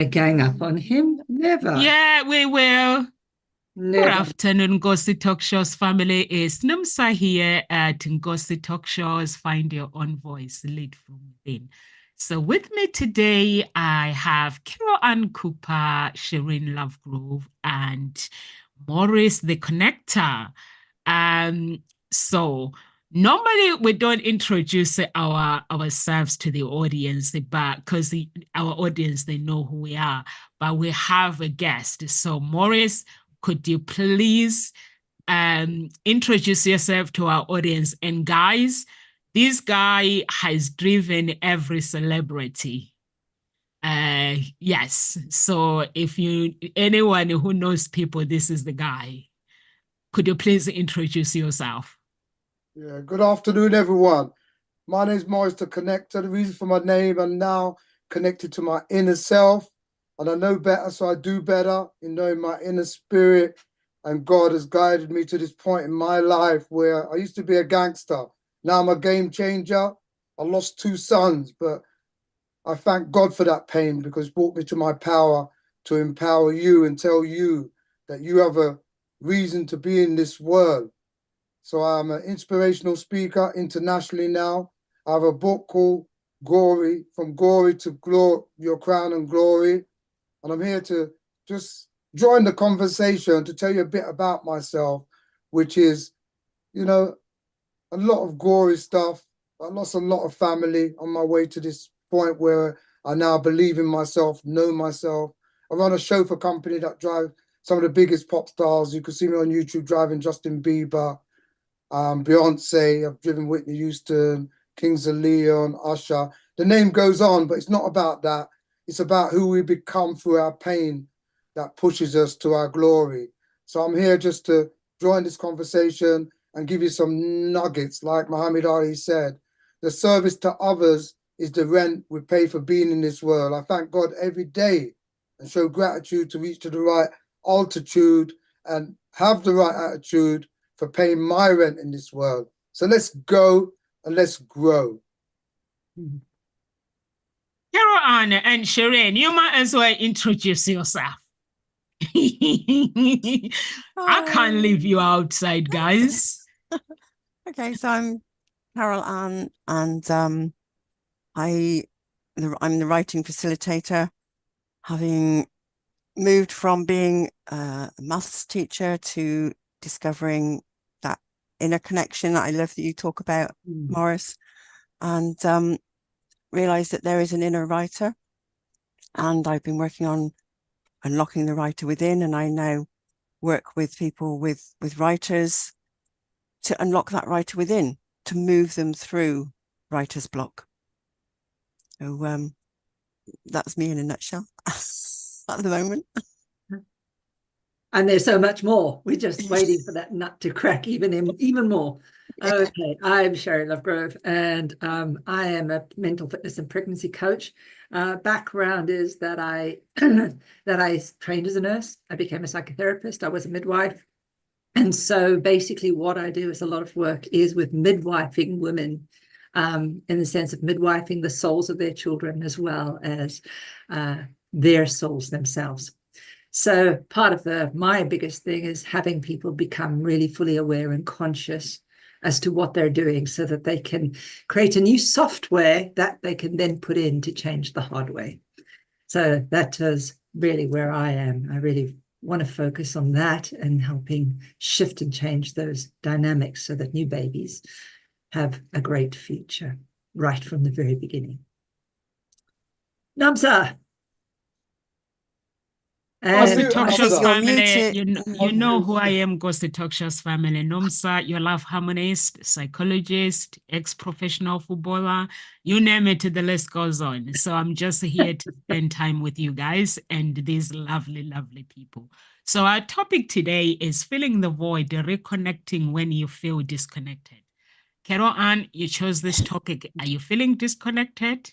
A gang up on him? Never, Yeah, we will. Good never. afternoon, Ngozi Talk Shows family. It's Namsa here at Ngozi Talk Shows. Find your own voice, lead from within. So, with me today, I have Carol Ann Cooper, Shireen Lovegrove, and Maurice the Connector. Um, so normally we don't introduce ourselves to the audience, but because our audience they know who we are, but we have a guest. So Maurice, could you please introduce yourself to our audience? And guys, this guy has driven every celebrity. Yes. So if you anyone who knows people, this is the guy. Could you please introduce yourself? Yeah, good afternoon, everyone. My name is Maurice the Connector. The reason for my name, I'm now connected to my inner self, and I know better, so I do better in knowing my inner spirit. And God has guided me to this point in my life where I used to be a gangster. Now I'm a game changer. I lost 2 sons, but I thank God for that pain because it brought me to my power to empower you and tell you that you have a reason to be in this world. So I'm an inspirational speaker internationally now. I have a book called Glory, From Glory to Glory, Your Crown and Glory. And I'm here to just join the conversation to tell you a bit about myself, which is, you know, a lot of gory stuff. I lost a lot of family on my way to this point where I now believe in myself, know myself. I run a chauffeur company that drives some of the biggest pop stars. You can see me on YouTube driving Justin Bieber, Beyonce. I've driven Whitney Houston, Kings of Leon, Usher. The name goes on, but it's not about that. It's about who we become through our pain that pushes us to our glory. So I'm here just to join this conversation and give you some nuggets. Like Muhammad Ali said, the service to others is the rent we pay for being in this world. I thank God every day and show gratitude to reach to the right altitude and have the right attitude for paying my rent in this world. So let's go and let's grow. Carol Ann and Shireen, you might as well introduce yourself. I can't leave you outside, guys. Okay, so I'm Carol Ann, and I'm the writing facilitator, having moved from being a maths teacher to discovering that inner connection that I love that you talk about, Maurice, and realized that there is an inner writer, and I've been working on unlocking the writer within, and I now work with people with writers to unlock that writer within, to move them through writer's block. So that's me in a nutshell at the moment. And there's so much more. We're just waiting for that nut to crack even more. Yeah. Okay, I'm Sherry Lovegrove, and I am a mental fitness and pregnancy coach. Background is that I trained as a nurse. I became a psychotherapist. I was a midwife. And so basically what I do is a lot of work is with midwifing women, in the sense of midwifing the souls of their children as well as their souls themselves. So part of my biggest thing is having people become really fully aware and conscious as to what they're doing so that they can create a new software that they can then put in to change the hard way. So that is really where I am. I really want to focus on that and helping shift and change those dynamics so that new babies have a great future right from the very beginning. Namsa. Ghost Talk Shows family, you know who I am, Ghost Talk Shows family. Nomsa, your love harmonist, psychologist, ex-professional footballer, you name it, the list goes on. So I'm just here to spend time with you guys and these lovely, lovely people. So our topic today is filling the void, reconnecting when you feel disconnected. Carol Ann, you chose this topic. Are you feeling disconnected?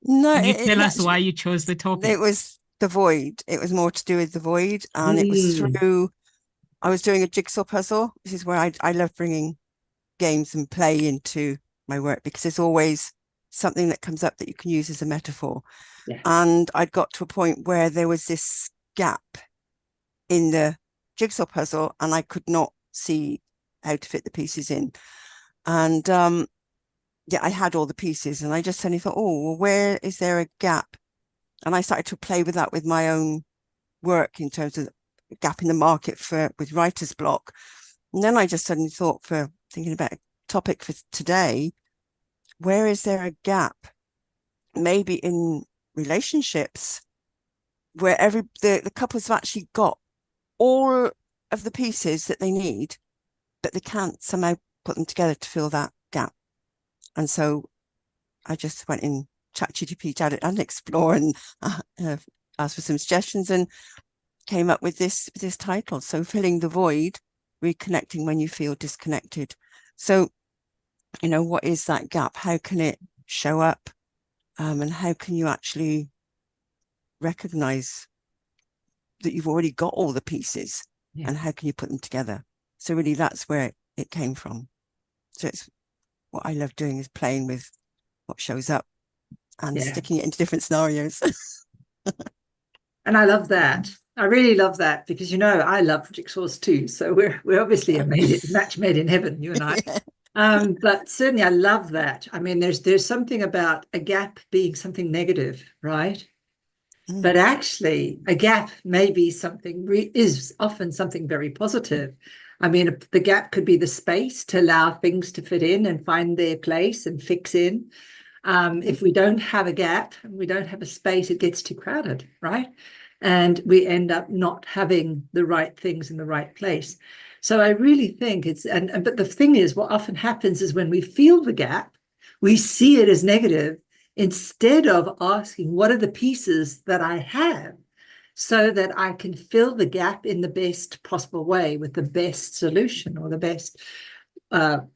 No. Can you tell us why you chose the topic? It was the void. It was more to do with the void, and it was through, I was doing a jigsaw puzzle. This is where I love bringing games and play into my work because there's always something that comes up that you can use as a metaphor. Yeah. And I'd got to a point where there was this gap in the jigsaw puzzle and I could not see how to fit the pieces in. And yeah, I had all the pieces and I just suddenly thought, oh, well, where is there a gap? And I started to play with that with my own work in terms of the gap in the market with writer's block. And then I just suddenly thought, for thinking about a topic for today, where is there a gap? Maybe in relationships where the couples have actually got all of the pieces that they need, but they can't somehow put them together to fill that gap. And so I just went in ChatGPT and explore and asked for some suggestions and came up with this title. So filling the void, reconnecting when you feel disconnected. So, you know, what is that gap? How can it show up? And how can you actually recognize that you've already got all the pieces, and how can you put them together? So really that's where it came from. So it's what I love doing, is playing with what shows up and sticking it into different scenarios. And I love that. I really love that, because, you know, I love jigsaws too. So we're obviously a match made in heaven, you and I. Yeah. But certainly I love that. I mean, there's something about a gap being something negative, right? But actually, a gap may be something, is often something very positive. I mean, the gap could be the space to allow things to fit in and find their place and fix in. If we don't have a gap, we don't have a space, it gets too crowded, right? And we end up not having the right things in the right place. So I really think but the thing is, what often happens is when we feel the gap, we see it as negative, instead of asking, what are the pieces that I have so that I can fill the gap in the best possible way with the best solution or the best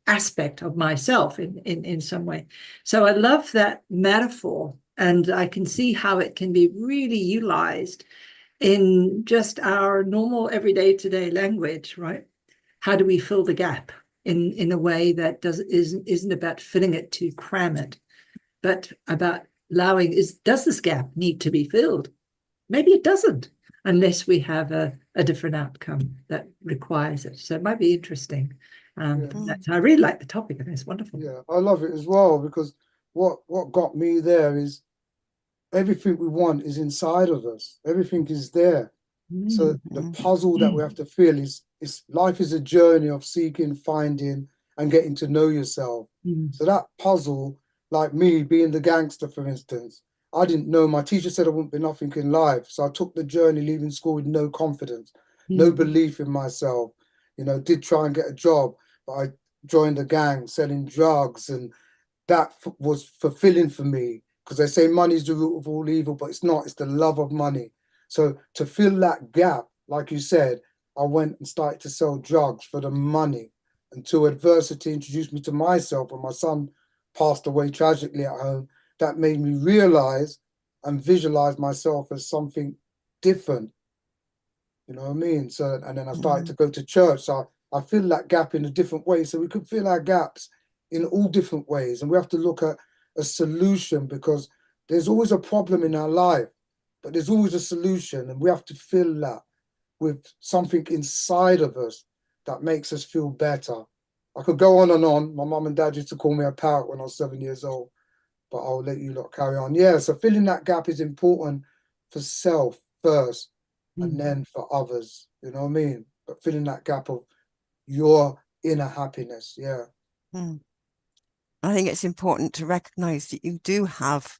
aspect of myself in some way. So I love that metaphor, and I can see how it can be really utilized in just our normal everyday today language, right? How do we fill the gap in a way that isn't about filling it to cram it, but about allowing, does this gap need to be filled? Maybe it doesn't, unless we have a different outcome that requires it. So it might be interesting. I really like the topic. I think it's wonderful. Yeah, I love it as well, because what got me there is everything we want is inside of us. Everything is there. So the puzzle that we have to feel is life is a journey of seeking, finding, and getting to know yourself. So that puzzle, like me being the gangster, for instance, I didn't know. My teacher said I wouldn't be nothing in life. So I took the journey leaving school with no confidence, no belief in myself. You know, did try and get a job, but I joined the gang selling drugs, and that was fulfilling for me, because they say money is the root of all evil, but it's not. It's the love of money. So to fill that gap, like you said, I went and started to sell drugs for the money, until adversity introduced me to myself. When my son passed away tragically at home, that made me realize and visualize myself as something different. You know what I mean? So, and then I started to go to church. So I fill that gap in a different way. So we could fill our gaps in all different ways. And we have to look at a solution, because there's always a problem in our life, but there's always a solution. And we have to fill that with something inside of us that makes us feel better. I could go on and on. My mum and dad used to call me a parrot when I was 7 years old, but I'll let you lot carry on. Yeah, so filling that gap is important for self first, and then for others, you know what I mean? But filling that gap of your inner happiness, yeah. I think it's important to recognize that you do have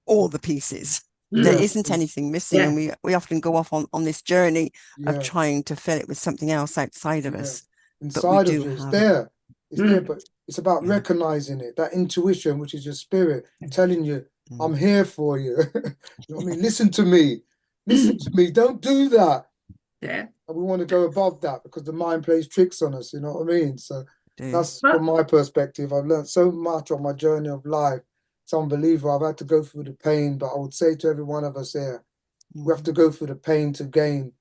all the pieces. There isn't anything missing, and we often go off on this journey of trying to fill it with something else outside of us. Inside of you, it's there. It's there, but it's about recognizing it, that intuition, which is your spirit telling you, I'm here for you. You know what I mean? Listen to me. Listen to me. Don't do that. Yeah. And we want to go above that, because the mind plays tricks on us, you know what I mean? So that's from my perspective. I've learned so much on my journey of life. It's unbelievable. I've had to go through the pain, but I would say to every one of us here, we have to go through the pain to gain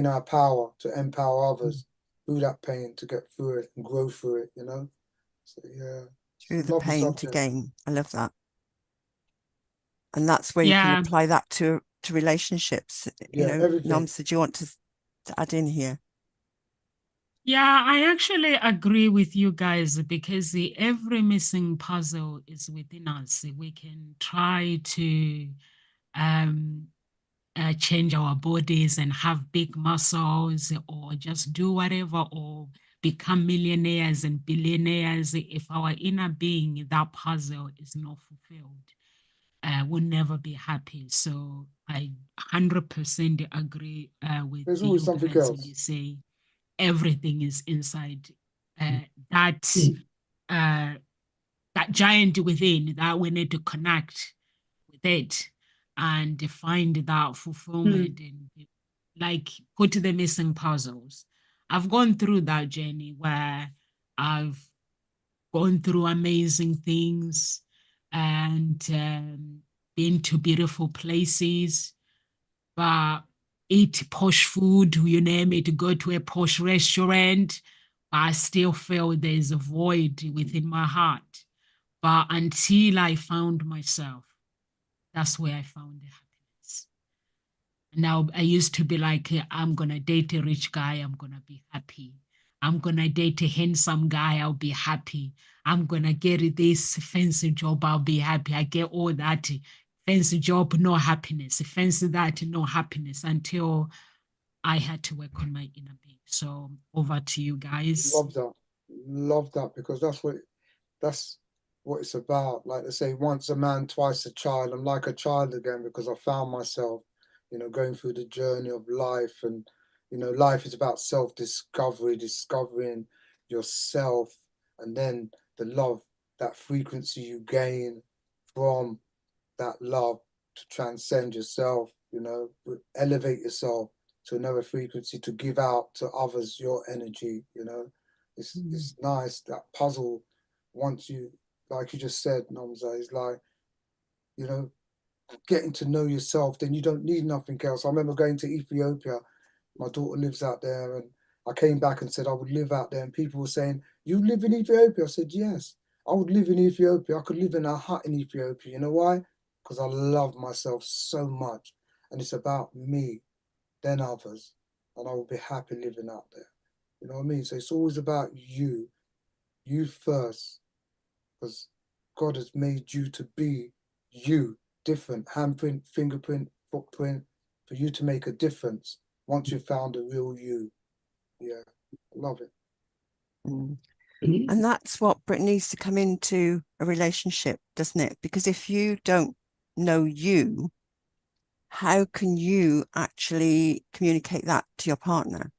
our power, to empower others through that pain, to get through it and grow through it, you know? So, yeah. Through the Lovely pain to subject. gain. I love that. And that's where you can Yeah. apply that to relationships. You Yeah, know, everything. Noms, did you want to add in here? Yeah, I actually agree with you guys because every missing puzzle is within us. We can try to um, change our bodies and have big muscles or just do whatever or become millionaires and billionaires. If our inner being, that puzzle is not fulfilled, we'll never be happy. So I 100% agree with There's always you something guys when else. you say everything is inside that Mm. uh, that giant within, that we need to connect with it and find that fulfillment and like put the missing puzzles. I've gone through that journey where I've gone through amazing things and been to beautiful places, but eat posh food, you name it, go to a posh restaurant. I still feel there's a void within my heart. But until I found myself, that's where I found the happiness. Now, I used to be like, I'm going to date a rich guy, I'm going to be happy. I'm going to date a handsome guy, I'll be happy. I'm going to get this fancy job, I'll be happy. I get all that fancy job, no happiness. Fancy that, no happiness until I had to work on my inner being. So over to you guys. Love that, because that's what it's about. Like they say, once a man, twice a child. I'm like a child again because I found myself, going through the journey of life. And, life is about self-discovery, discovering yourself, and then the love, that frequency you gain from that love to transcend yourself, elevate yourself to another frequency, to give out to others your energy. It's nice, that puzzle. Once you, like you just said, Nomza, is like, you know, getting to know yourself, then you don't need nothing else. I remember going to Ethiopia. My daughter lives out there, and I came back and said I would live out there, and people were saying, "You live in Ethiopia?" I said, "Yes, I would live in Ethiopia. I could live in a hut in Ethiopia." You know why? Because I love myself so much, and it's about me, then others, and I will be happy living out there. You know what I mean? So it's always about you first, because God has made you to be you, different, handprint, fingerprint, footprint, for you to make a difference once you've found the real you. Yeah, I love it. Mm. And that's what needs to come into a relationship, doesn't it? Because if you don't know you, how can you actually communicate that to your partner?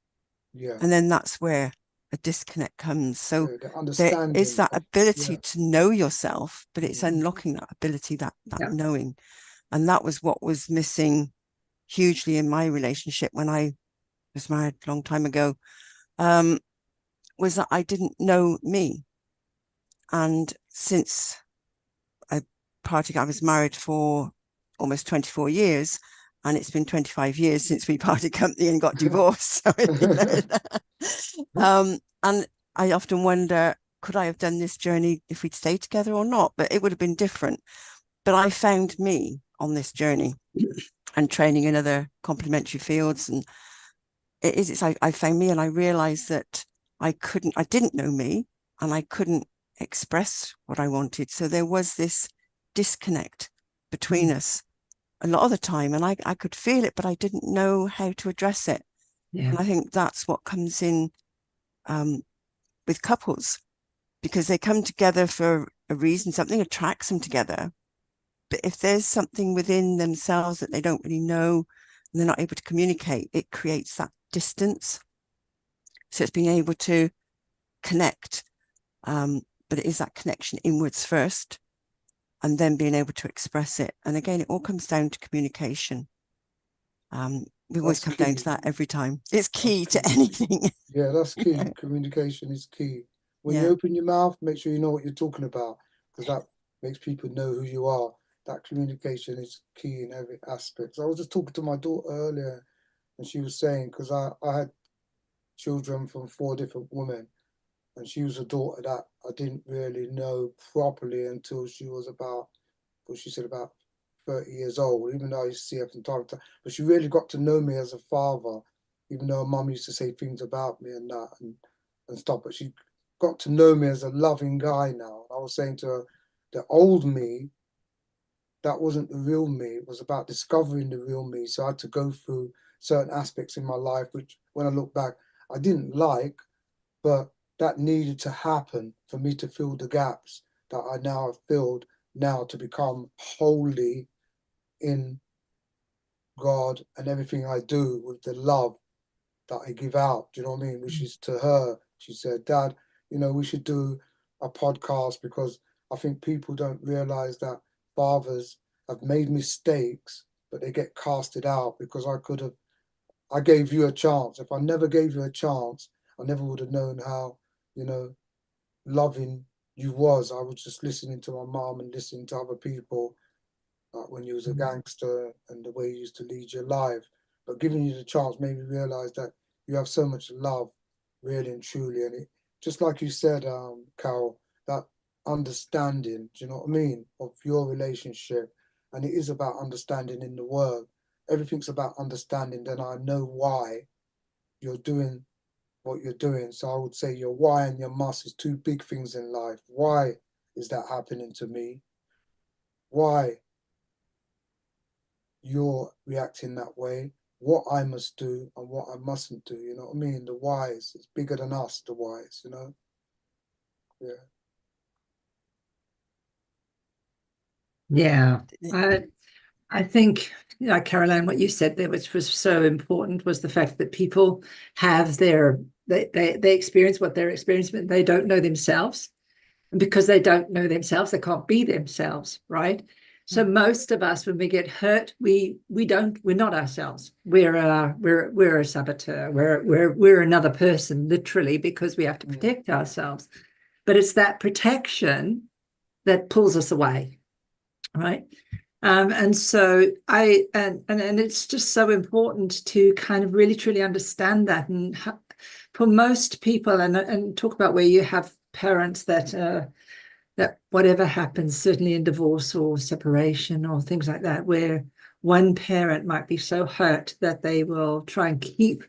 Yeah, And then that's where a disconnect comes. So yeah, the there is understanding that of, ability yeah, to know yourself, but it's mm, unlocking that ability, that Yeah. knowing. And that was what was missing hugely in my relationship when I was married a long time ago, was that I didn't know me. And since I was married for almost 24 years, and it's been 25 years since we parted company and got divorced. So, and I often wonder, could I have done this journey if we'd stayed together or not? But it would have been different. But I found me on this journey and training in other complementary fields. And I found me, and I realized that I didn't know me, and I couldn't express what I wanted. So there was this disconnect between us a lot of the time, and I could feel it, but I didn't know how to address it. Yeah. And I think that's what comes in with couples, because they come together for a reason, something attracts them together. But if there's something within themselves that they don't really know and they're not able to communicate, it creates that distance. So it's being able to connect, but it is that connection inwards first, and then being able to express it. And again, it all comes down to communication. We always that's come down key. to that every time. It's That's key key. to anything. Yeah, that's You key. know? Communication is key. When you Yeah. open your mouth, make sure you know what you're talking about, because that makes people know who you are. That communication is key in every aspect. So I was just talking to my daughter earlier, and she was saying, because I had children from 4 different women, And she was a daughter that I didn't really know properly until she was about, what she said, about 30 years old, even though I used to see her from time to time. But she really got to know me as a father, even though mum used to say things about me and that and stuff. But she got to know me as a loving guy now. I was saying to her, the old me, that wasn't the real me. It was about discovering the real me. So I had to go through certain aspects in my life, which when I look back, I didn't like, but that needed to happen for me to fill the gaps that I now have filled now to become holy in God and everything I do with the love that I give out. Do you know what I mean? Which is to her. She said, Dad, we should do a podcast because I think people don't realize that fathers have made mistakes, but they get casted out because I gave you a chance. If I never gave you a chance, I never would have known how, loving you was. I was just listening to my mom and listening to other people, like when you was a gangster and the way you used to lead your life. But giving you the chance made me realize that you have so much love, really and truly. And it, just like you said, Carol, that understanding, do you know what I mean, of your relationship. And it is about understanding in the world. Everything's about understanding. Then I know why you're doing what you're doing. So I would say your why and your must is two big things in life. Why is that happening to me? Why you're reacting that way? What I must do and what I mustn't do. You know what I mean? The whys, it's bigger than us, the whys, Yeah. Yeah. I think, Caroline, what you said there, which was so important, was the fact that people have they experience what they're experiencing, but they don't know themselves. And because they don't know themselves, they can't be themselves, right? So most of us, when we get hurt, we're not ourselves. We're a saboteur. We're another person, literally, because we have to protect ourselves. But it's that protection that pulls us away, right? And so and it's just so important to kind of really truly understand that. And for most people, and talk about where you have parents that whatever happens, certainly in divorce or separation or things like that, where one parent might be so hurt that they will try and keep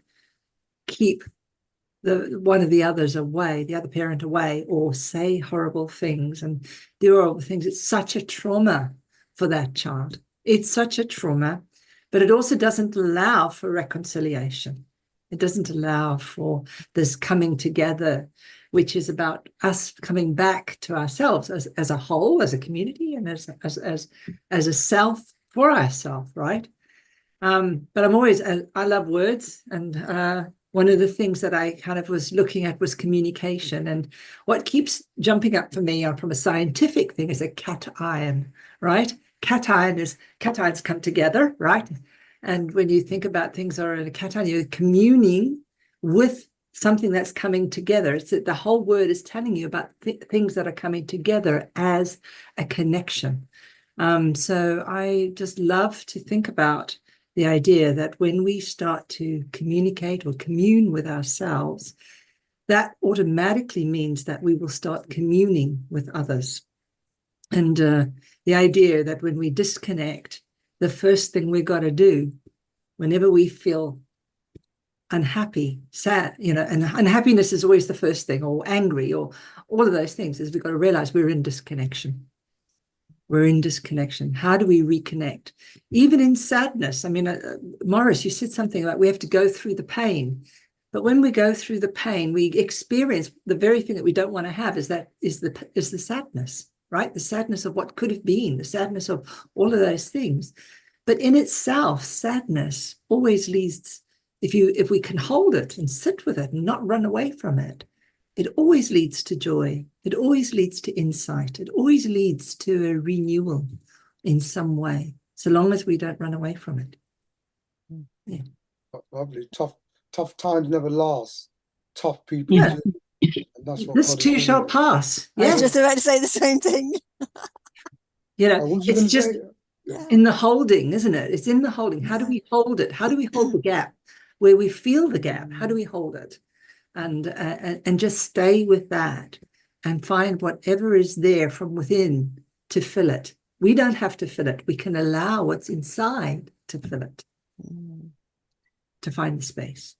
the one of the others away, the other parent away, or say horrible things and do horrible things. It's such a trauma for that child. It's such a trauma, but it also doesn't allow for reconciliation. It doesn't allow for this coming together, which is about us coming back to ourselves as a whole, as a community, and as a self for ourselves, right? But I love words, and one of the things that I kind of was looking at was communication. And what keeps jumping up for me from a scientific thing is a cation, right? Cations come together, right? And when you think about things are in a cation, you're communing with something that's coming together. It's that the whole word is telling you about things that are coming together as a connection. So I just love to think about the idea that when we start to communicate or commune with ourselves, that automatically means that we will start communing with others. And the idea that when we disconnect, the first thing we've got to do whenever we feel unhappy, sad, and unhappiness is always the first thing, or angry, or all of those things, is we've got to realize we're in disconnection. We're in disconnection. How do we reconnect? Even in sadness. I mean, Morris, you said something about we have to go through the pain. But when we go through the pain, we experience the very thing that we don't want to have is the sadness, right? The sadness of what could have been, the sadness of all of those things. But in itself, sadness always leads, if we can hold it and sit with it and not run away from it, it always leads to joy. It always leads to insight. It always leads to a renewal in some way, so long as we don't run away from it. Yeah. Lovely. Tough times never last. Tough people Yeah. do. And that's what This God too is shall doing. pass. I was Yeah. just about to say the same thing. What was you It's going to just say? in the holding, isn't it? It's in the holding. How do we hold it? How do we hold the gap? Where we feel the gap, how do we hold it? and just stay with that and find whatever is there from within to fill it. We don't have to fill it. We can allow what's inside to fill it, to find the space.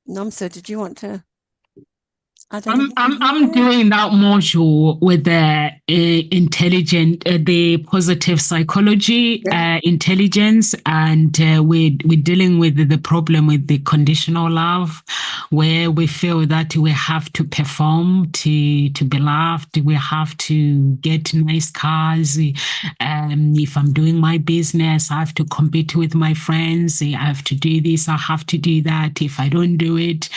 Namsa, did you want to add I'm anything? I'm doing that module with the the positive psychology, intelligence, and we're dealing with the problem with the conditional love, where we feel that we have to perform to be loved. We have to get nice cars. If I'm doing my business, I have to compete with my friends. I have to do this. I have to do that. If I don't do it,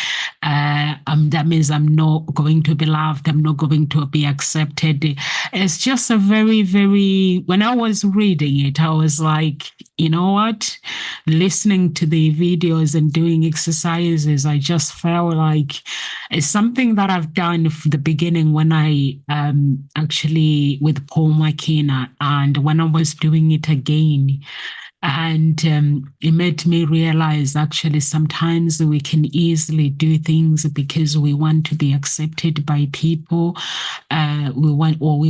that means I'm not going to be loved. I'm not going to be accepted. It's just a very, very, when I was reading it, I was like, you know what? Listening to the videos and doing exercises, I just felt like it's something that I've done from the beginning when I actually with Paul McKenna, and when I was doing it again. And it made me realize actually sometimes we can easily do things because we want to be accepted by people. We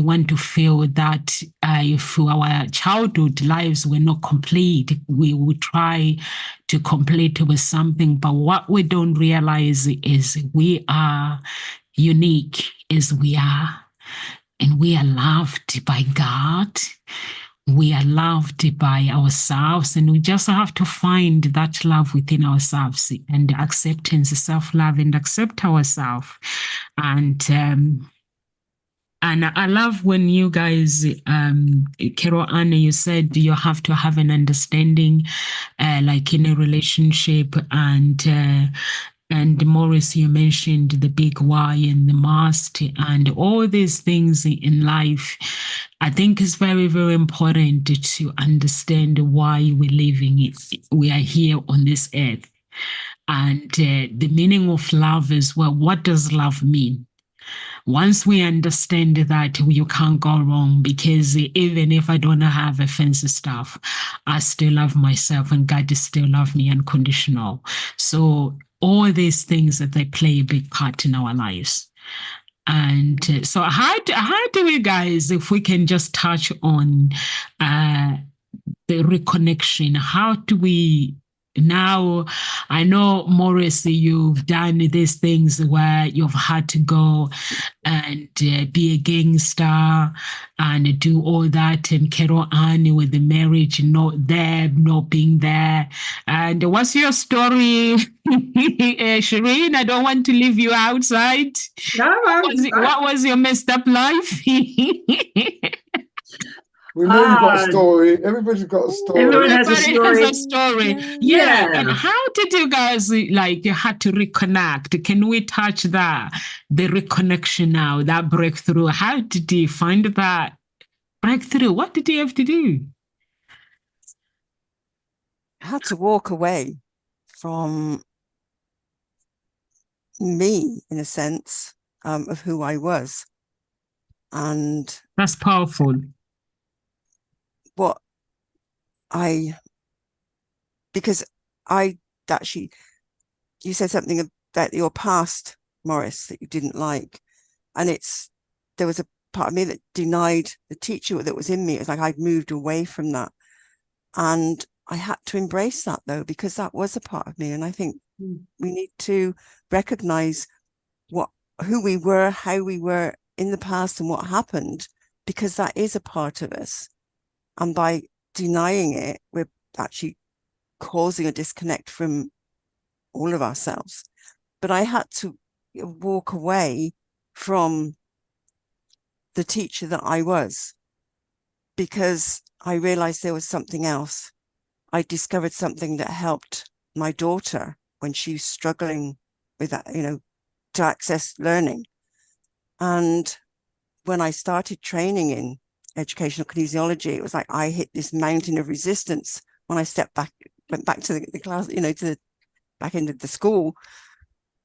want to feel that if our childhood lives were not complete, we would try to complete with something. But what we don't realize is we are unique as we are, and we are loved by God. We are loved by ourselves, and we just have to find that love within ourselves and acceptance, self-love, and accept ourselves. And I love when you guys, Carol Anne, you said you have to have an understanding, like in a relationship, and Maurice, you mentioned the big why and the must and all these things in life. I think it's very, very important to understand why we're living it. We are here on this earth. And the meaning of love is, well, what does love mean? Once we understand that, you can't go wrong, because even if I don't have a fancy stuff, I still love myself, and God still loves me unconditional. So all these things that they play a big part in our lives. And so how do we guys, if we can just touch on the reconnection, how do we now? I know, Maurice, you've done these things where you've had to go and be a gangster and do all that, and Carol Anne with the marriage, not being there. And what's your story, Shireen? I don't want to leave you outside. No, what was your messed up life? We know you've got a story. Everybody's got a story. Everyone has a Everybody story. has a story. Yeah. And how did you guys, like, you had to reconnect? Can we touch that? The reconnection now, that breakthrough. How did you find that breakthrough? What did you have to do? I had to walk away from me, in a sense, of who I was. And That's powerful. Because actually, you said something about your past, Maurice, that you didn't like. And there was a part of me that denied the teacher that was in me. It was like I'd moved away from that. And I had to embrace that, though, because that was a part of me. And I think we need to recognize who we were, how we were in the past, and what happened, because that is a part of us. And by denying it, we're actually causing a disconnect from all of ourselves. But I had to walk away from the teacher that I was, because I realized there was something else. I discovered something that helped my daughter when she was struggling with that, to access learning. And when I started training in educational kinesiology, it was like I hit this mountain of resistance when I went back to the class, back into the school,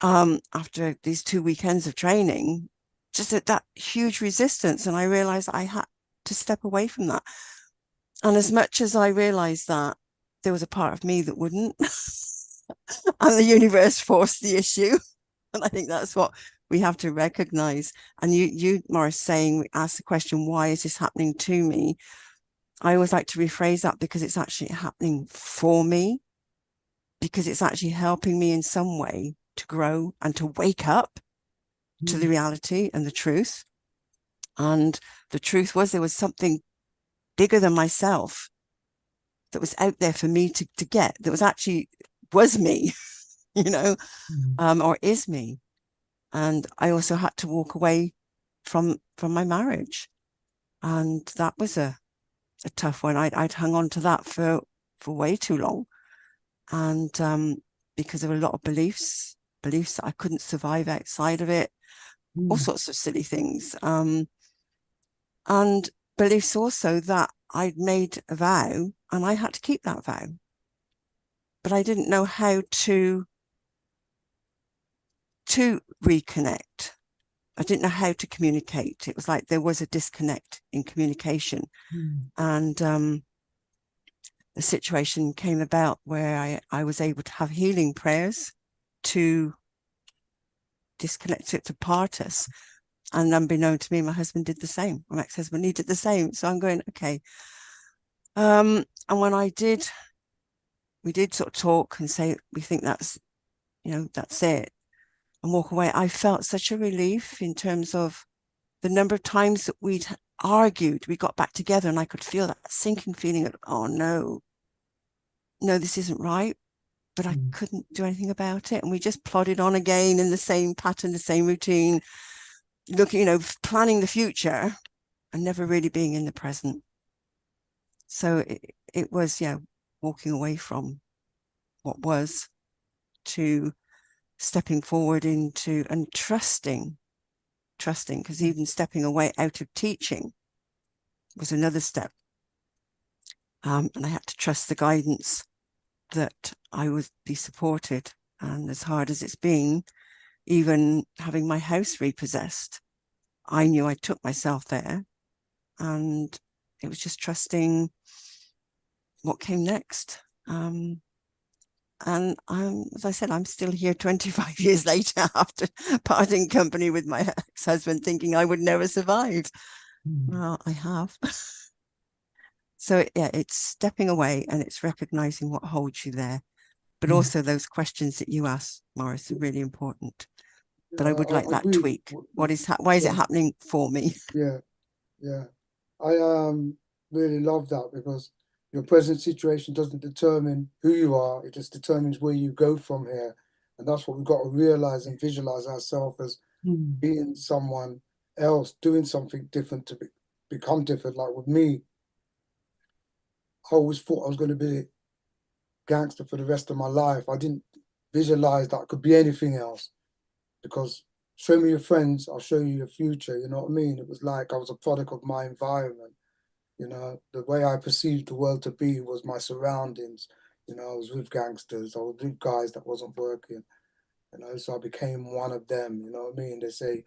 after these 2 weekends of training, just that huge resistance. And I realized I had to step away from that. And as much as I realized that, there was a part of me that wouldn't. And the universe forced the issue. And I think that's what we have to recognize. And you, Morris, ask the question, why is this happening to me? I always like to rephrase that, because it's actually happening for me, because it's actually helping me in some way to grow and to wake up to the reality and the truth. And the truth was, there was something bigger than myself that was out there for me to get, that was me, you know, or is me. And I also had to walk away from my marriage. And that was a tough one. I'd hung on to that for way too long. And because of a lot of beliefs that I couldn't survive outside of it, all sorts of silly things. And beliefs also that I'd made a vow and I had to keep that vow. But I didn't know how to reconnect. I didn't know how to communicate. It was like there was a disconnect in communication. And the situation came about where I was able to have healing prayers to disconnect it, to part us. And unbeknown to me, my husband did the same. My ex-husband, he did the same. So I'm going, okay. And when we did sort of talk and say, we think that's it, and walk away, I felt such a relief in terms of the number of times that we'd argued, we got back together, and I could feel that sinking feeling of, oh no, this isn't right. But I couldn't do anything about it. And we just plodded on again in the same pattern, the same routine, looking, planning the future and never really being in the present. So it was, walking away from what was to stepping forward into and trusting, because even stepping away out of teaching was another step. And I had to trust the guidance that I would be supported. And as hard as it's been, even having my house repossessed, I knew I took myself there, and it was just trusting what came next. And as I said, I'm still here 25 years later after parting company with my ex-husband, thinking I would never survive. Well, I have. So yeah, it's stepping away and it's recognizing what holds you there. But also those questions that you asked, Morris, are really important. But I would like that tweak. Why is it happening for me? Yeah. I really love that, because your present situation doesn't determine who you are. It just determines where you go from here. And that's what we've got to realize and visualize ourselves as being someone else, doing something different to become different. Like with me, I always thought I was going to be a gangster for the rest of my life. I didn't visualize that I could be anything else, because show me your friends, I'll show you your future. You know what I mean? It was like I was a product of my environment. The way I perceived the world to be was my surroundings. I was with gangsters, I was with guys that wasn't working, so I became one of them. You know what I mean? They say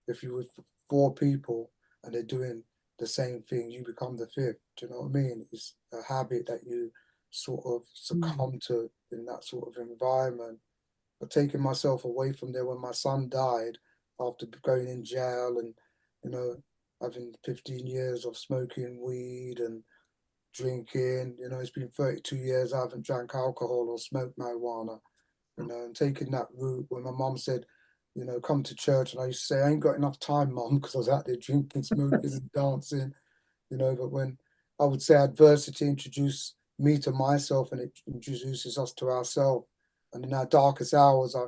if you're with four people and they're doing the same thing, you become the fifth. Do you know what I mean? It's a habit that you sort of succumb to in that sort of environment. But taking myself away from there when my son died, after going in jail and, having 15 years of smoking weed and drinking, it's been 32 years I haven't drank alcohol or smoked marijuana, and taking that route when my mum said, come to church. And I used to say, I ain't got enough time, mum, because I was out there drinking, smoking and dancing, but when I would say adversity introduced me to myself and it introduces us to ourselves. And in our darkest hours, I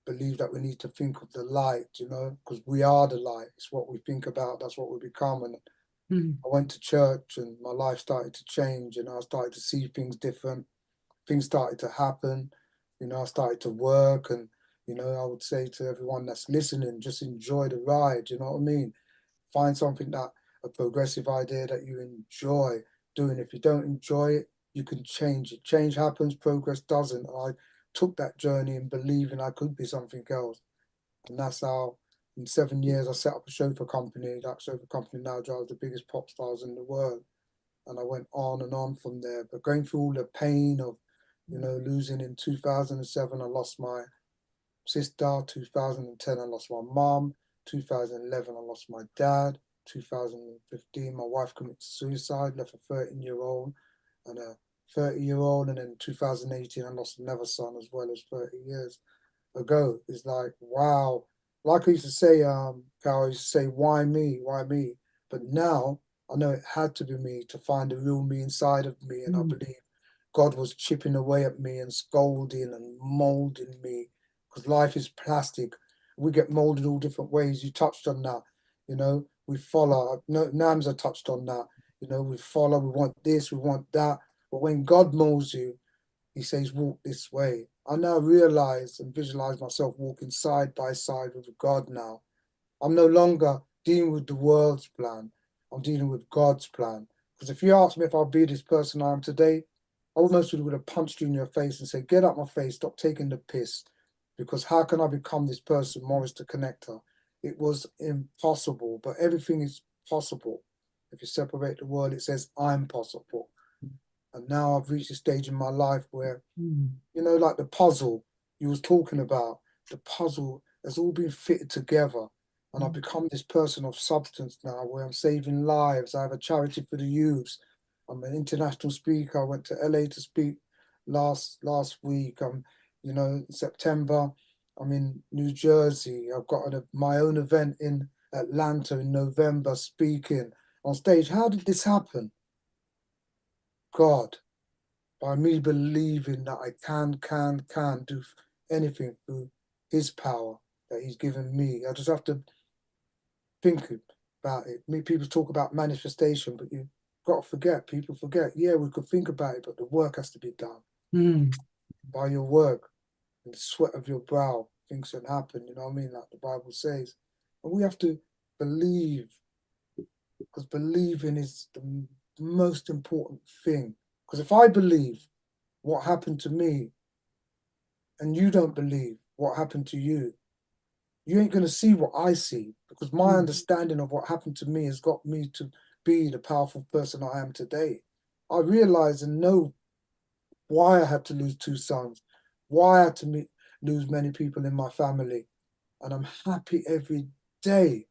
believe that we need to think of the light, because we are the light. It's what we think about, that's what we become. And I went to church and my life started to change, and I started to see things different. Things started to happen, I started to work, and, I would say to everyone that's listening, just enjoy the ride, you know what I mean? Find something a progressive idea that you enjoy doing. If you don't enjoy it, you can change it. Change happens, progress doesn't. I took that journey and believing I could be something else. And that's how, in 7 years, I set up a chauffeur company. That chauffeur company now drives the biggest pop stars in the world. And I went on and on from there. But going through all the pain of, losing in 2007, I lost my sister. 2010, I lost my mom. 2011, I lost my dad. 2015, my wife committed suicide, left a 13-year-old and a 30-year-old. And then 2018, I lost another son as well as 30 years ago. It's like, wow. Like I used to say, Carol, I used to say, why me? Why me? But now I know it had to be me to find the real me inside of me. And I believe God was chipping away at me and scolding and molding me, because life is plastic. We get molded all different ways. You touched on that. You know, we follow. No, Namza touched on that. You know, we follow. We want this. We want that. But when God molds you, He says, walk this way. I now realize and visualize myself walking side by side with God now. I'm no longer dealing with the world's plan. I'm dealing with God's plan. Because if you ask me if I'll be this person I am today, I almost would have punched you in your face and said, get out my face, stop taking the piss. Because how can I become this person, Morris the Connector? It was impossible, but everything is possible. If you separate the word, it says, I'm possible. And now I've reached a stage in my life where, you know, like the puzzle you was talking about, the puzzle has all been fitted together. And I've become this person of substance now where I'm saving lives. I have a charity for the youths. I'm an international speaker. I went to LA to speak last week. You know, in September, I'm in New Jersey. I've got my own event in Atlanta in November, speaking on stage. How did this happen? God, by me believing that I can do anything through His power that He's given me. I just have to think about it. People talk about manifestation, but you've got to forget. People forget. Yeah, we could think about it, but the work has to be done. By your work and the sweat of your brow, things can happen. You know what I mean? Like the Bible says. And we have to believe, because believing is the most important thing. Because if I believe what happened to me and you don't believe what happened to you, you ain't going to see what I see, because my understanding of what happened to me has got me to be the powerful person I am today. I realize and know why I had to lose 2 sons, why I had to lose many people in my family. And I'm happy every day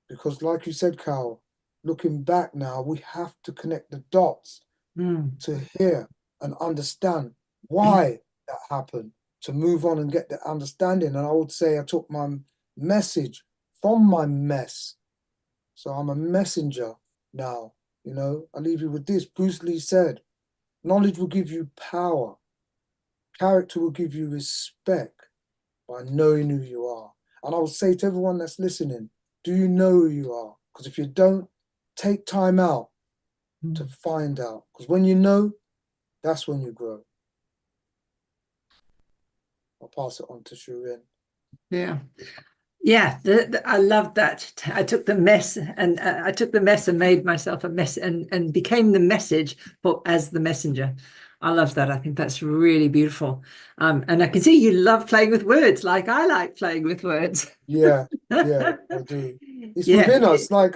because, like you said, Carol, looking back now, we have to connect the dots to hear and understand why that happened, to move on and get the understanding. And I would say I took my message from my mess. So I'm a messenger now. You know, I leave you with this. Bruce Lee said, knowledge will give you power. Character will give you respect by knowing who you are. And I would say to everyone that's listening, do you know who you are? Because if you don't, take time out to find out. Because when you know, that's when you grow. I'll pass it on to Shireen. Yeah. Yeah, I love that. I took the mess and made myself a mess and became the message as the messenger. I love that. I think that's really beautiful. And I can see you love playing with words, like I like playing with words. Yeah, I do. It's within us, like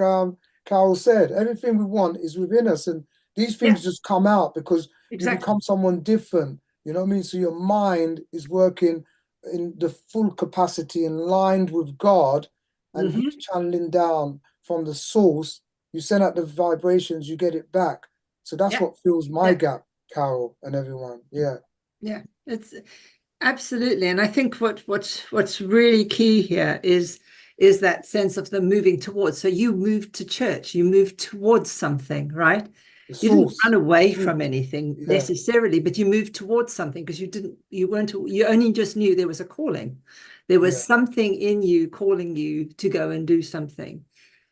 Carol said. Everything we want is within us, and these things just come out because you become someone different. You know what I mean? So your mind is working in the full capacity and lined with God, and He's channeling down from the source. You send out the vibrations, you get it back. So that's what fills my gap, Carol and everyone. Yeah, it's absolutely. And I think what's really key here is that sense of the moving towards. So you moved to church, you moved towards something, right? You didn't run away from anything necessarily, but you moved towards something because you only just knew there was a calling. There was something in you calling you to go and do something.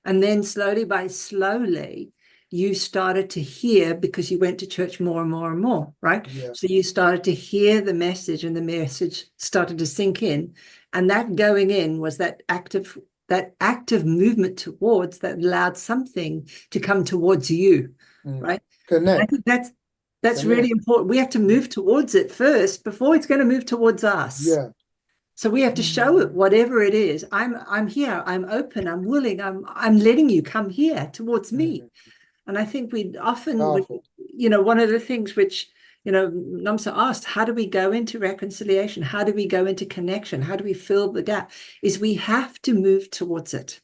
And then slowly, you started to hear, because you went to church more and more and more, right? Yeah. So you started to hear the message, and the message started to sink in. And that going in was that active movement towards, that allowed something to come towards you. Right. Connect. I think that's really important. We have to move towards it first before it's going to move towards us. Yeah. So we have to show it, whatever it is. I'm here. I'm open. I'm willing. I'm letting you come here towards me. And I think we often, one of the things which You know, Namsa asked, how do we go into reconciliation? How do we go into connection? How do we fill the gap? Is we have to move towards it.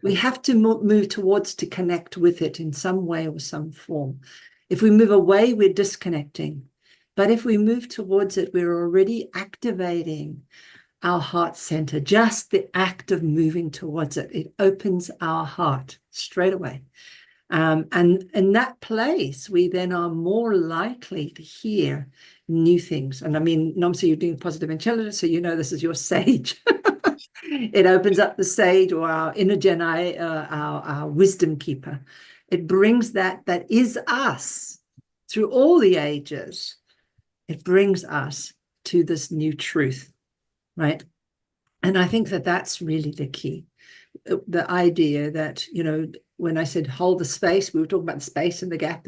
We have to move towards to connect with it in some way or some form. If we move away, we're disconnecting. But if we move towards it, we're already activating our heart center. Just the act of moving towards it, it opens our heart straight away. And in that place, we then are more likely to hear new things. And I mean, Nomsa, you're doing positive intelligence, so you know this is your sage. It opens up the sage, or our inner Jedi, our wisdom keeper. It brings that is us through all the ages. It brings us to this new truth, right? And I think that that's really the key. The idea that, you know, when I said hold the space, we were talking about the space and the gap.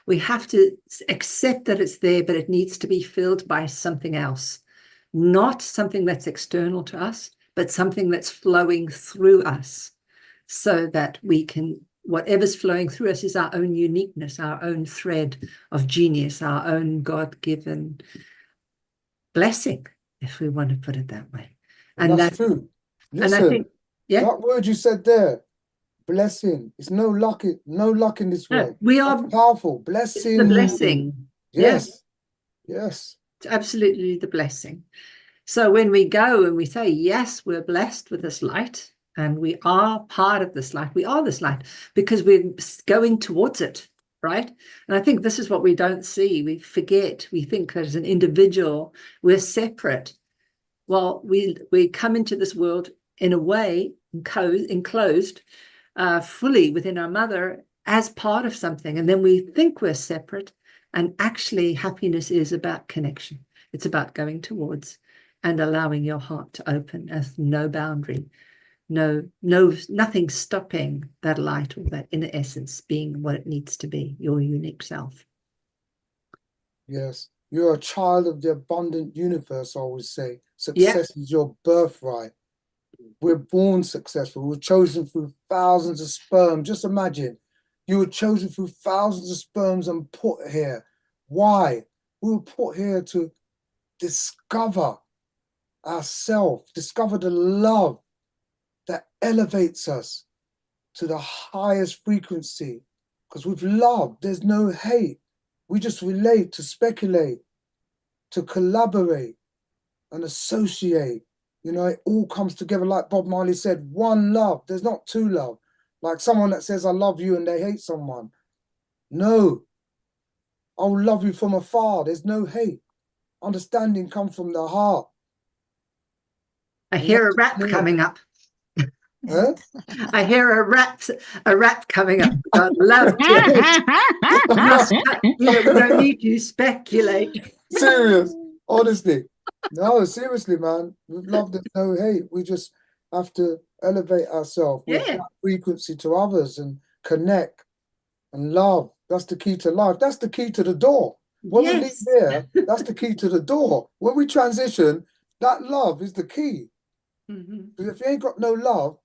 We have to accept that it's there, but it needs to be filled by something else, not something that's external to us, but something that's flowing through us, so that we can, whatever's flowing through us is our own uniqueness, our own thread of genius, our own God-given blessing, if we want to put it that way. And that's true. Listen, and I think, yeah, that word you said there, blessing. It's no luck in this world. We are that's powerful. Blessing. The blessing. Yes. Yes. It's absolutely the blessing. So when we go and we say, yes, we're blessed with this light, and we are part of this light, we are this light because we're going towards it, right? And I think this is what we don't see. We forget. We think that as an individual, we're separate. Well, we come into this world in a way, enclosed fully within our mother as part of something. And then we think we're separate. And actually, happiness is about connection. It's about going towards and allowing your heart to open as no boundary, nothing stopping that light or that inner essence being what it needs to be, your unique self. Yes. You're a child of the abundant universe, I always say. Success is your birthright. We're born successful. We're chosen through thousands of sperm. Just imagine, you were chosen through thousands of sperms and put here. Why? We were put here to discover ourselves, discover the love that elevates us to the highest frequency. Because with love, there's no hate. We just relate, to speculate, to collaborate and associate. You know, it all comes together, like Bob Marley said, one love. There's not two love. Like someone that says, I love you, and they hate someone. No. I'll love you from afar. There's no hate. Understanding comes from the heart. I hear a rap coming up. Huh? I hear a rap coming up. I'd love to. We don't need to speculate. Serious, honestly. No, seriously, man. With love, there's no hate. We just have to elevate ourselves with that frequency to others and connect and love. That's the key to life. That's the key to the door. When we leave there, that's the key to the door. When we transition, that love is the key. Because if you ain't got no love,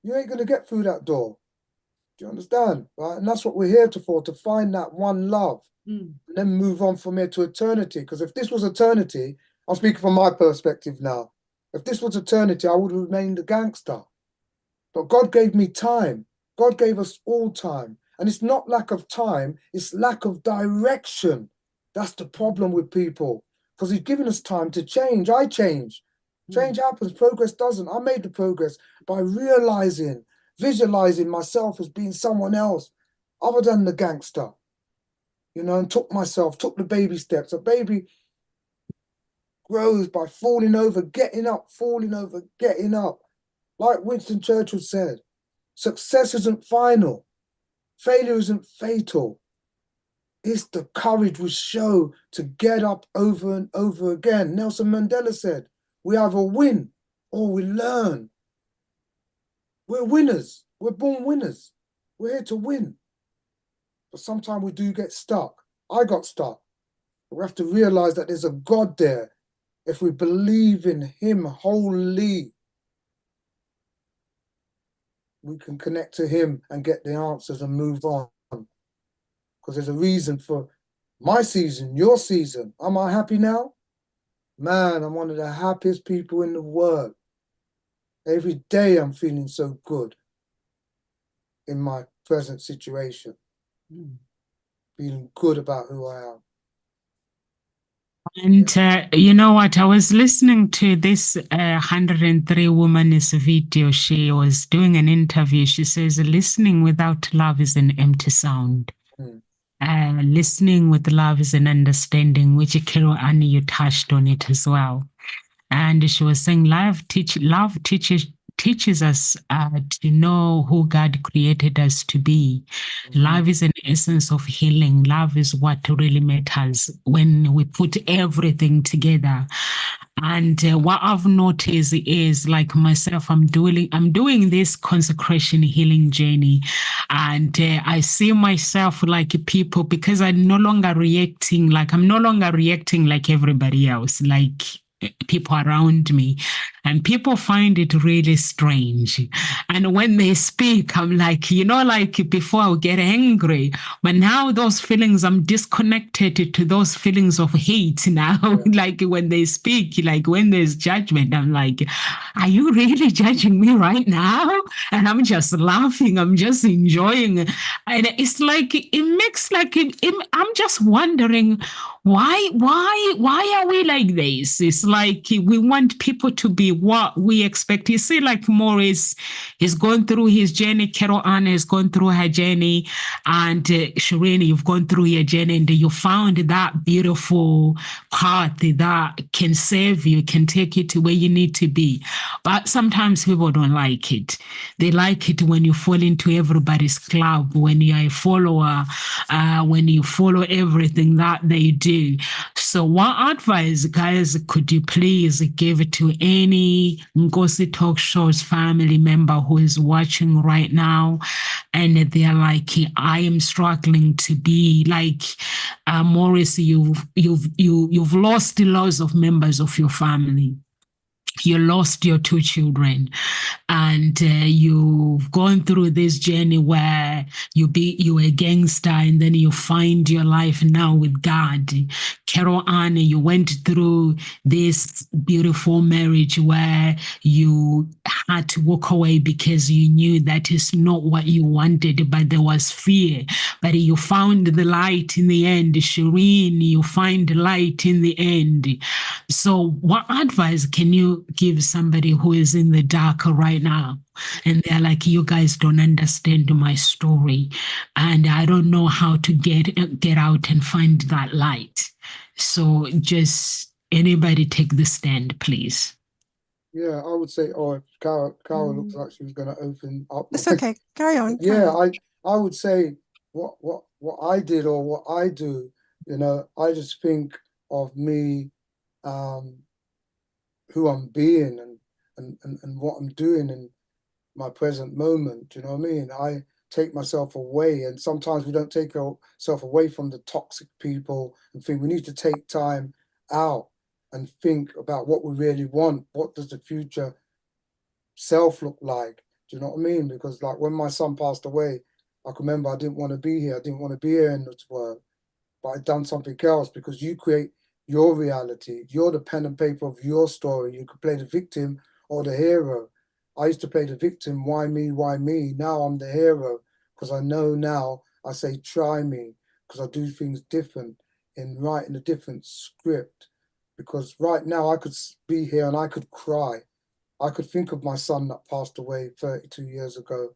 you ain't going to get through that door. Do you understand? Right? And that's what we're here for, to find that one love. And then move on from here to eternity. Because if this was eternity, I'm speaking from my perspective now. If this was eternity, I would have remained a gangster. But God gave me time. God gave us all time. And it's not lack of time, it's lack of direction. That's the problem with people. Because he's given us time to change. I change. Change happens, progress doesn't. I made the progress by realizing, visualizing myself as being someone else other than the gangster. You know, and took the baby steps. A baby grows by falling over, getting up, falling over, getting up. Like Winston Churchill said, success isn't final. Failure isn't fatal. It's the courage we show to get up over and over again. Nelson Mandela said, we either win or we learn. We're winners. We're born winners. We're here to win. But sometimes we do get stuck. I got stuck. But we have to realize that there's a God there. If we believe in him wholly, we can connect to him and get the answers and move on. Because there's a reason for My season, your season. Am I happy now? Man, I'm one of the happiest people in the world. Every day I'm feeling so good in my present situation. Feeling good about who I am. And you know what? I was listening to this 103 Woman's video. She was doing an interview. She says, listening without love is an empty sound. Listening with love is an understanding, which Kiro Annie, you touched on it as well. And she was saying, love teaches us to know who God created us to be. Love is an essence of healing. Love is what really matters when we put everything together. And what I've noticed is, like myself, I'm doing this consecration healing journey, and I see myself like people, because I'm no longer reacting like everybody else, like people around me, and people find it really strange. And when they speak, I'm like, like before I would get angry, but now those feelings, I'm disconnected to those feelings of hate now. Like when they speak, like when there's judgment, I'm like, are you really judging me right now? And I'm just laughing, I'm just enjoying. And it's like, it makes like, I'm just wondering, why are we like this? It's like we want people to be what we expect. You see, like Maurice is going through his journey, Carol Ann has gone through her journey, and Shireen, you've gone through your journey, and you found that beautiful path that can save you, can take you to where you need to be. But sometimes people don't like it. They like it when you fall into everybody's club, when you are a follower, when you follow everything that they do. So what advice, guys, could you please give to any Ngozi Talk Show's family member who is watching right now, and they're like, I am struggling to be like Maurice, you've lost lots of members of your family. You lost your 2 children, and you've gone through this journey where you're a gangster, and then you find your life now with God. Carol Ann, you went through this beautiful marriage where you had to walk away because you knew that is not what you wanted, but there was fear. But you found the light in the end. Shireen, you find the light in the end. So what advice can you give somebody who is in the dark right now, and they're like, you guys don't understand my story, and I don't know how to get out and find that light? So just anybody take the stand, please. Yeah, I would say, oh, Carol looks like she was going to open up. It's okay. Carry on. Yeah, I would say what I did or what I do, I just think of me, who I'm being and what I'm doing in my present moment. You know what I mean? I take myself away, and sometimes we don't take ourselves away from the toxic people and think we need to take time out and think about what we really want. What does the future self look like? Do you know what I mean? Because like when my son passed away, I can remember I didn't want to be here. I didn't want to be here in this world, but I'd done something else, because you create your reality. You're the pen and paper of your story. You could play the victim or the hero. I used to play the victim, why me, why me? Now I'm the hero, because I know now, I say try me, because I do things different in writing a different script. Because right now I could be here and I could cry. I could think of my son that passed away 32 years ago,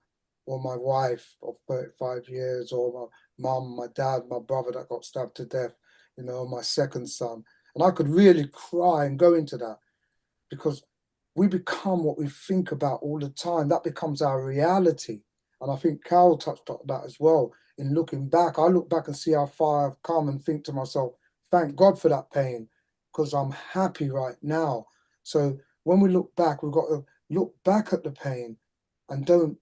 or my wife of 35 years, or my mum, my dad, my brother that got stabbed to death, my second son. And I could really cry and go into that, because we become what we think about all the time. That becomes our reality. And I think Carol touched on that as well. In looking back, I look back and see how far I've come and think to myself, thank God for that pain, because I'm happy right now. So when we look back, we've got to look back at the pain and don't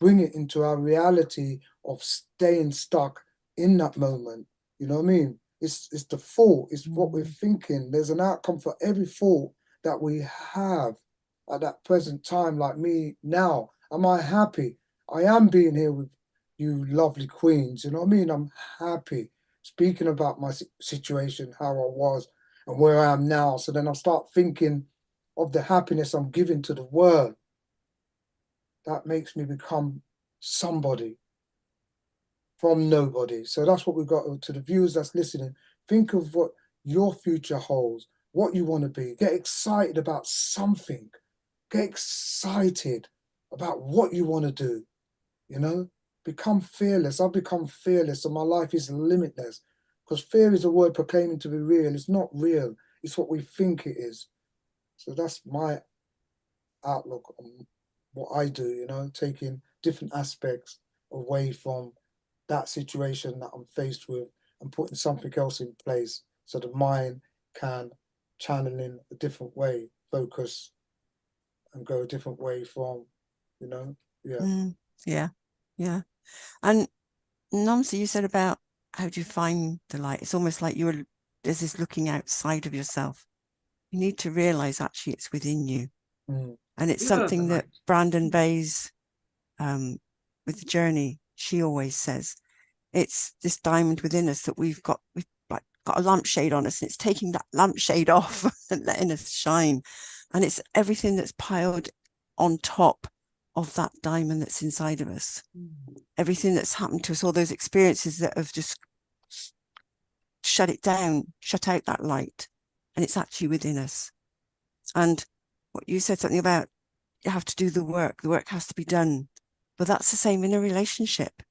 bring it into our reality of staying stuck in that moment. You know what I mean? It's the thought, it's what we're thinking. There's an outcome for every thought that we have at that present time. Like me now, am I happy? I am being here with you lovely queens, you know what I mean? I'm happy. speaking about my situation, how I was and where I am now. So then I start thinking of the happiness I'm giving to the world. That makes me become somebody from nobody. So that's what we've got to the viewers that's listening. Think of what your future holds, what you want to be. Get excited about something. Get excited about what you want to do, you know? Become fearless. I've become fearless and my life is limitless, because fear is a word proclaiming to be real. It's not real. It's what we think it is. So that's my outlook on what I do, you know, taking different aspects away from that situation that I'm faced with and putting something else in place so the mind can channel in a different way, focus and go a different way from, you know, yeah. And Nomsa, you said about how do you find the light? It's almost like there's this looking outside of yourself. You need to realize actually it's within you. And it's something that Brandon Bayes, with the journey, she always says, it's this diamond within us that we've got a lampshade on us, and it's taking that lampshade off and letting us shine. And it's everything that's piled on top of that diamond that's inside of us. Everything that's happened to us, all those experiences that have just shut it down, shut out that light. And it's actually within us. And what you said something about, you have to do the work has to be done. But that's the same in a relationship.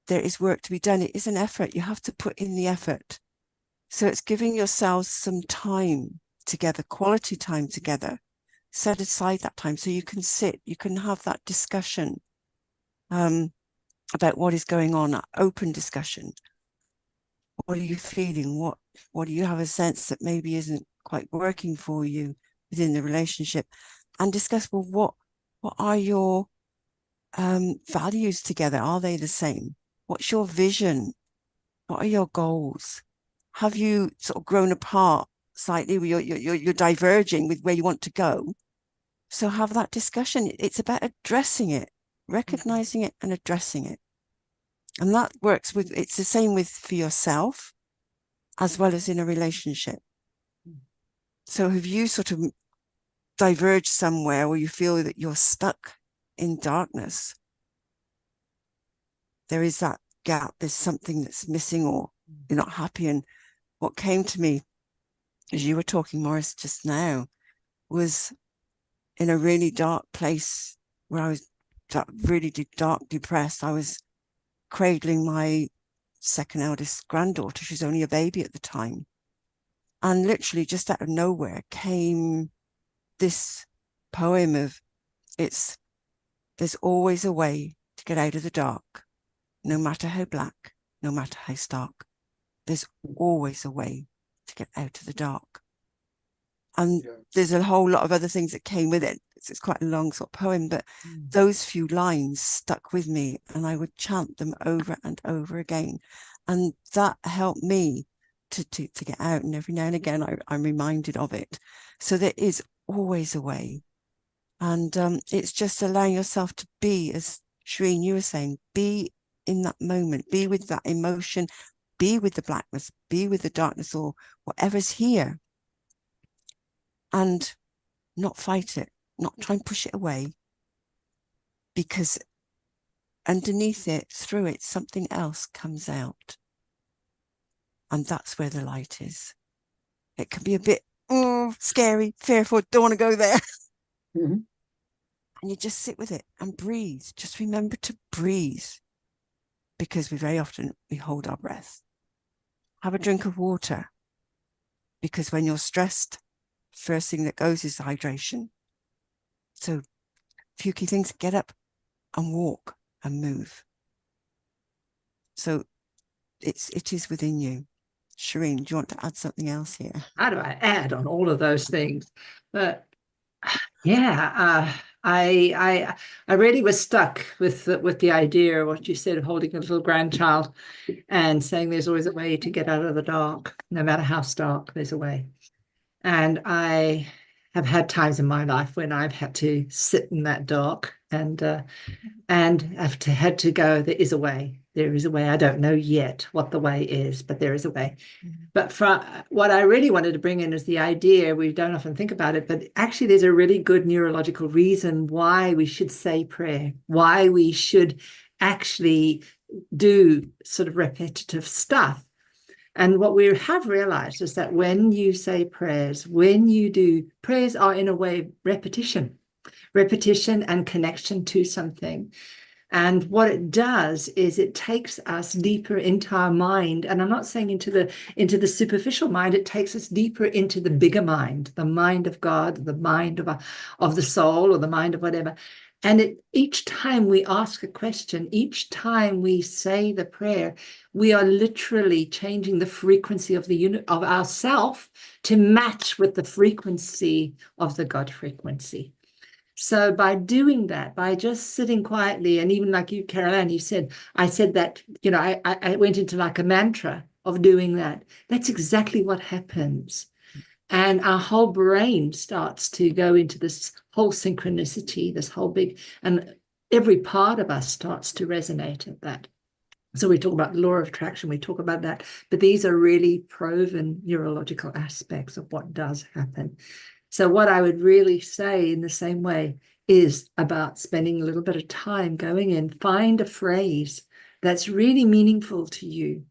There is work to be done. It is an effort. You have to put in the effort. So it's giving yourselves some time together, quality time together. Set aside that time so you can sit, you can have that discussion about what is going on, open discussion. What are you feeling? What do you have a sense that maybe isn't quite working for you within the relationship? And discuss, well, what are your values together? Are they the same? What's your vision? What are your goals? Have you sort of grown apart slightly? You're diverging with where you want to go. So have that discussion. It's about addressing it, recognizing it and addressing it. And that works it's the same for yourself as well as in a relationship. So have you sort of diverged somewhere where you feel that you're stuck in darkness? There is that gap, there's something that's missing, or you're not happy. And what came to me as you were talking, Maurice, just now, was in a really dark place where I was really dark, depressed. I was cradling my second eldest granddaughter. She was only a baby at the time. And literally just out of nowhere came this poem of there's always a way to get out of the dark, no matter how black, no matter how stark. There's always a way to get out of the dark. And there's a whole lot of other things that came with it. It's quite a long sort of poem, but those few lines stuck with me and I would chant them over and over again. And that helped me to get out. And every now and again, I'm reminded of it. So there is always a way. And it's just allowing yourself to be, as Shireen, you were saying, be in that moment, be with that emotion, be with the blackness, be with the darkness or whatever's here. And not fight it, not try and push it away, because underneath it, through it, something else comes out. And that's where the light is. It can be a bit scary, fearful, don't want to go there. And you just sit with it and breathe. Just remember to breathe, because we very often hold our breath. Have a drink of water, because when you're stressed, first thing that goes is hydration. So a few key things: get up and walk and move. So it is within you. Shireen, do you want to add something else here? How do I add on all of those things? But yeah, I really was stuck with the idea of what you said of holding a little grandchild and saying there's always a way to get out of the dark, no matter how stark, there's a way. And I have had times in my life when I've had to sit in that dark and have had to go, there is a way. There is a way. I don't know yet what the way is, but there is a way. Mm-hmm. But what I really wanted to bring in is the idea, we don't often think about it, but actually there's a really good neurological reason why we should say prayer, why we should actually do sort of repetitive stuff. And what we have realized is that when you say prayers, when you do, prayers are in a way repetition and connection to something. And what it does is it takes us deeper into our mind. And I'm not saying into the superficial mind, it takes us deeper into the bigger mind, the mind of God, the mind of the soul, or the mind of whatever. And each time we ask a question, each time we say the prayer, we are literally changing the frequency of the unit of ourself to match with the frequency of the God frequency. So by doing that, by just sitting quietly, and even like you, Caroline, you said, I said that, I went into like a mantra of doing that. That's exactly what happens. And our whole brain starts to go into this whole synchronicity, this whole big, and every part of us starts to resonate at that. So we talk about the law of attraction, we talk about that, but these are really proven neurological aspects of what does happen. So what I would really say in the same way is about spending a little bit of time going in, find a phrase that's really meaningful to you.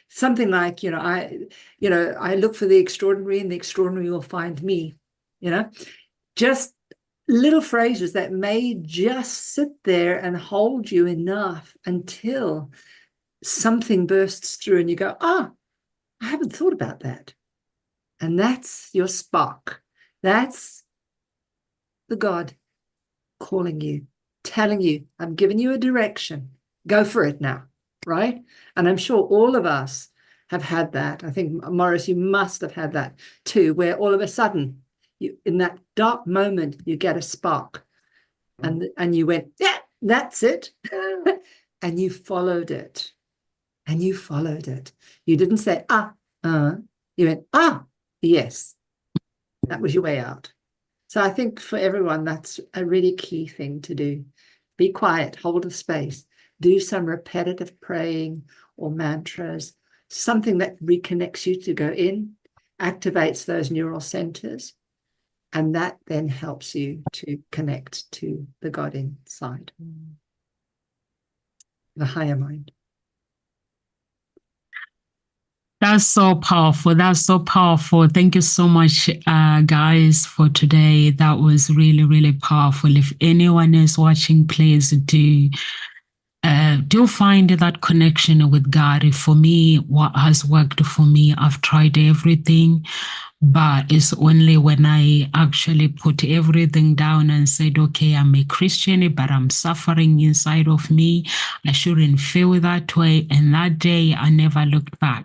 Something like, I look for the extraordinary and the extraordinary will find me, just little phrases that may just sit there and hold you enough until something bursts through and you go, I haven't thought about that. And that's your spark. That's the God calling you, telling you, I'm giving you a direction. Go for it now, right? And I'm sure all of us have had that. I think, Morris, you must have had that too, where all of a sudden, in that dark moment, you get a spark. And you went, yeah, that's it. And you followed it. And you followed it. You didn't say, you went, yes. That was your way out. So I think for everyone, that's a really key thing to do. Be quiet, hold a space, do some repetitive praying or mantras, something that reconnects you to go in, activates those neural centers, and that then helps you to connect to the God inside, the higher mind. That's so powerful. That's so powerful. Thank you so much, guys, for today. That was really, really powerful. If anyone is watching, please do find that connection with God. For me, what has worked for me, I've tried everything, but it's only when I actually put everything down and said, okay, I'm a Christian, but I'm suffering inside of me. I shouldn't feel that way. And that day, I never looked back.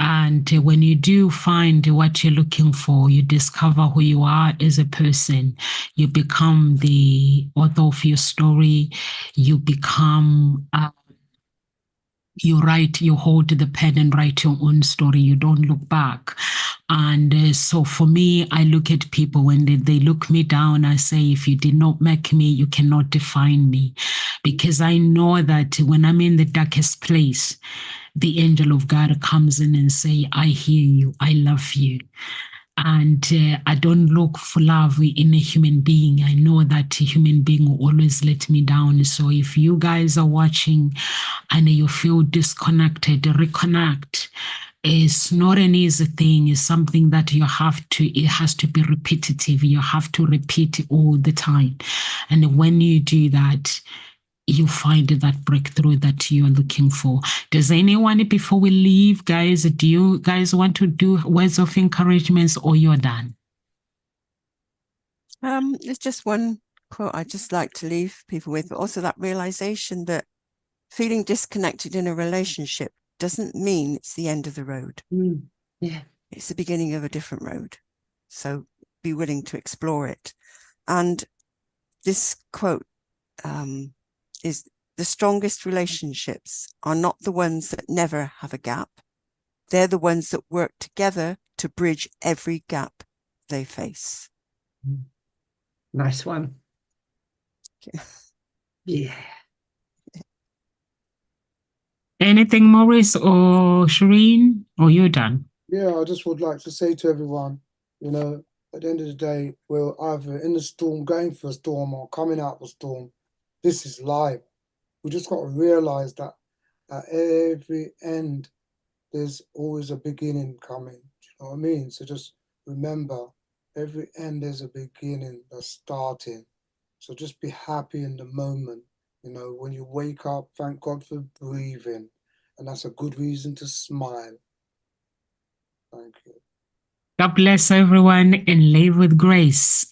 And when you do find what you're looking for, you discover who you are as a person. You become the author of your story. You become you hold the pen and write your own story. You don't look back. And so for me, I look at people when they look me down, I say, if you did not make me, you cannot define me. Because I know that when I'm in the darkest place, the angel of God comes in and say, I hear you, I love you. And I don't look for love in a human being. I know that a human being will always let me down. So if you guys are watching and you feel disconnected, reconnect. It's not an easy thing. It's something that it has to be repetitive. You have to repeat it all the time. And when you do that, you find that breakthrough that you're looking for. Does anyone, before we leave, guys, do you guys want to do words of encouragement, or you're done? It's just one quote I'd just like to leave people with, but also that realization that feeling disconnected in a relationship doesn't mean it's the end of the road. Yeah. It's the beginning of a different road. So be willing to explore it. And this quote is, the strongest relationships are not the ones that never have a gap. They're the ones that work together to bridge every gap they face. Nice one. Yeah. Anything, Maurice or Shireen, or you're done? Yeah, I just would like to say to everyone, you know, at the end of the day, we're either in the storm, going for a storm, or coming out of the storm. This is life. We just got to realize that at every end, there's always a beginning coming. Do you know what I mean? So just remember, every end there's a beginning that's starting. So just be happy in the moment. You know, when you wake up, thank God for breathing. And that's a good reason to smile. Thank you. God bless everyone and live with grace.